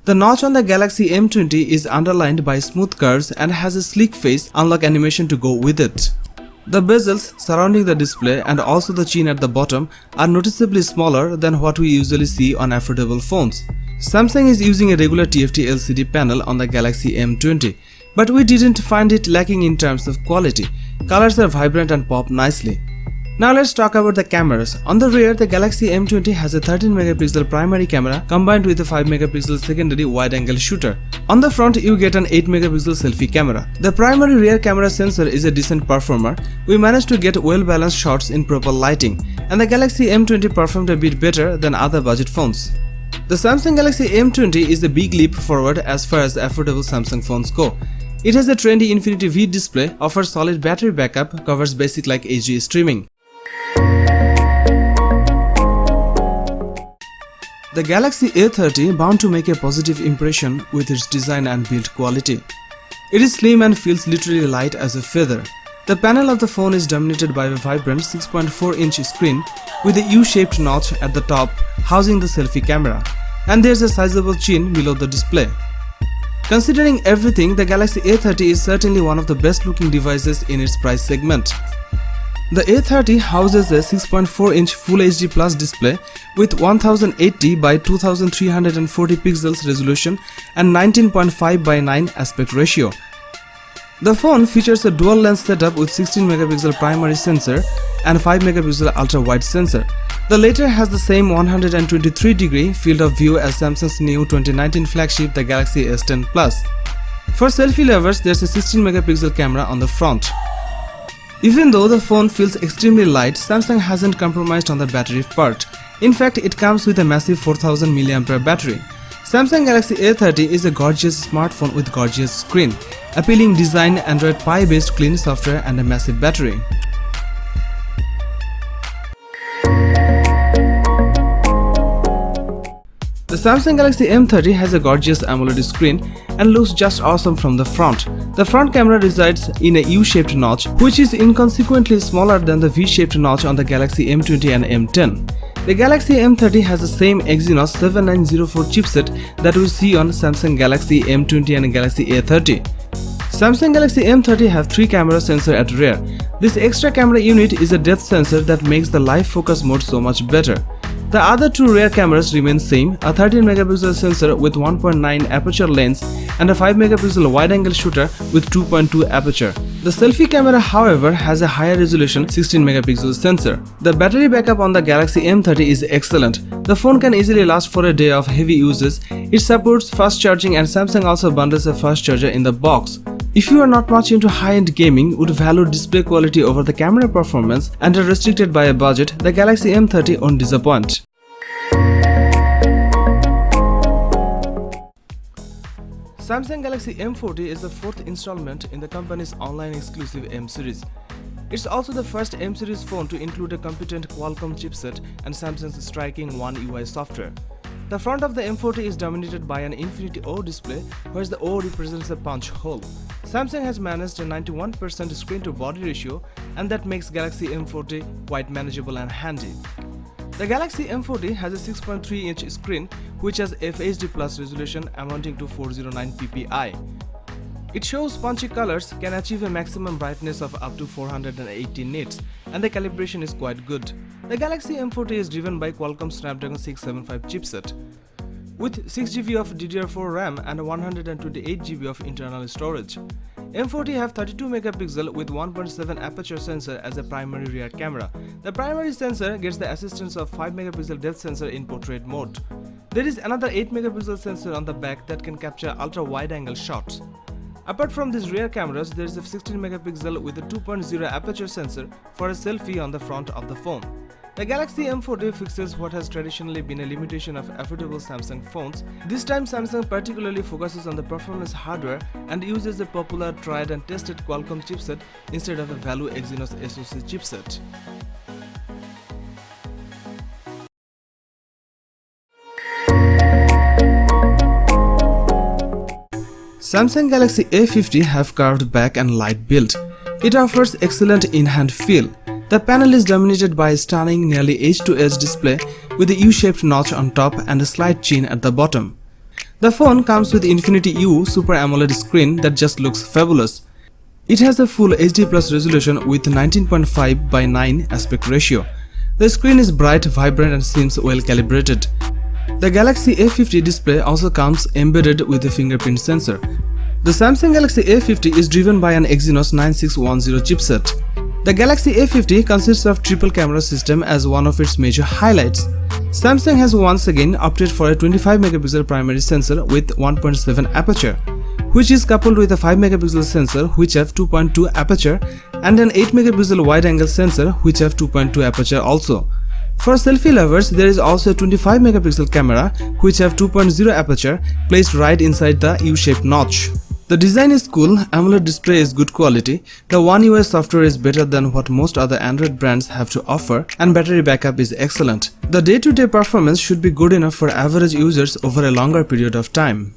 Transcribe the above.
The notch on the Galaxy M20 is underlined by smooth curves and has a sleek face unlock animation to go with it. The bezels surrounding the display and also the chin at the bottom are noticeably smaller than what we usually see on affordable phones. Samsung is using a regular TFT LCD panel on the Galaxy M20, but we didn't find it lacking in terms of quality. Colors are vibrant and pop nicely. Now let's talk about the cameras. On the rear, the Galaxy M20 has a 13MP primary camera combined with a 5MP secondary wide-angle shooter. On the front, you get an 8MP selfie camera. The primary rear camera sensor is a decent performer. We managed to get well-balanced shots in proper lighting, and the Galaxy M20 performed a bit better than other budget phones. The Samsung Galaxy M20 is a big leap forward as far as affordable Samsung phones go. It has a trendy Infinity V display, offers solid battery backup, covers basic like HD streaming. The Galaxy A30 bound to make a positive impression with its design and build quality. It is slim and feels literally light as a feather. The panel of the phone is dominated by a vibrant 6.4-inch screen with a U-shaped notch at the top housing the selfie camera, and there's a sizable chin below the display. Considering everything, the Galaxy A30 is certainly one of the best looking devices in its price segment. The A30 houses a 6.4-inch Full HD Plus display with 1080 by 2340 pixels resolution and 19.5 by 9 aspect ratio. The phone features a dual lens setup with 16MP primary sensor and 5MP ultra-wide sensor. The latter has the same 123-degree field of view as Samsung's new 2019 flagship, the Galaxy S10 Plus. For selfie lovers, there's a 16MP camera on the front. Even though the phone feels extremely light, Samsung hasn't compromised on the battery part. In fact, it comes with a massive 4000 mAh battery. Samsung Galaxy A30 is a gorgeous smartphone with gorgeous screen, appealing design, Android Pie based clean software and a massive battery. The Samsung Galaxy M30 has a gorgeous AMOLED screen and looks just awesome from the front. The front camera resides in a U-shaped notch, which is inconsequently smaller than the V-shaped notch on the Galaxy M20 and M10. The Galaxy M30 has the same Exynos 7904 chipset that we see on Samsung Galaxy M20 and Galaxy A30. Samsung Galaxy M30 have 3 camera sensor at rear. This extra camera unit is a depth sensor that makes the live focus mode so much better. The other 2 rear cameras remain same, a 13MP sensor with 1.9 aperture lens and a 5MP wide-angle shooter with 2.2 aperture. The selfie camera, however, has a higher resolution 16MP sensor. The battery backup on the Galaxy M30 is excellent. The phone can easily last for a day of heavy uses. It supports fast charging and Samsung also bundles a fast charger in the box. If you are not much into high-end gaming, would value display quality over the camera performance, and are restricted by a budget, the Galaxy M30 won't disappoint. Samsung Galaxy M40 is the 4th installment in the company's online exclusive M series. It's also the first M series phone to include a competent Qualcomm chipset and Samsung's striking One UI software. The front of the M40 is dominated by an Infinity O display, where the O represents a punch hole. Samsung has managed a 91% screen-to-body ratio, and that makes Galaxy M40 quite manageable and handy. The Galaxy M40 has a 6.3-inch screen which has FHD Plus resolution amounting to 409 ppi. It shows punchy colors, can achieve a maximum brightness of up to 480 nits, and the calibration is quite good. The Galaxy M40 is driven by Qualcomm Snapdragon 675 chipset. With 6GB of DDR4 RAM and 128GB of internal storage. M40 have 32MP with 1.7 aperture sensor as a primary rear camera. The primary sensor gets the assistance of 5MP depth sensor in portrait mode. There is another 8MP sensor on the back that can capture ultra wide angle shots. Apart from these rear cameras, there is a 16MP with a 2.0 aperture sensor for a selfie on the front of the phone. The Galaxy M40 fixes what has traditionally been a limitation of affordable Samsung phones. This time Samsung particularly focuses on the performance hardware and uses the popular tried and tested Qualcomm chipset instead of a value Exynos SoC chipset. Samsung Galaxy A50 have curved back and light build. It offers excellent in-hand feel. The panel is dominated by a stunning nearly edge-to-edge display with a U-shaped notch on top and a slight chin at the bottom. The phone comes with Infinity U Super AMOLED screen that just looks fabulous. It has a full HD Plus resolution with 19.5 by 9 aspect ratio. The screen is bright, vibrant and seems well calibrated. The Galaxy A50 display also comes embedded with a fingerprint sensor. The Samsung Galaxy A50 is driven by an Exynos 9610 chipset. The Galaxy A50 consists of triple camera system as one of its major highlights. Samsung has once again opted for a 25 megapixel primary sensor with 1.7 aperture, which is coupled with a 5 megapixel sensor which have 2.2 aperture and an 8 megapixel wide angle sensor which have 2.2 aperture also. For selfie lovers, there is also a 25 megapixel camera which have 2.0 aperture placed right inside the U-shaped notch. The design is cool, AMOLED display is good quality, the One UI software is better than what most other Android brands have to offer, and battery backup is excellent. The day-to-day performance should be good enough for average users over a longer period of time.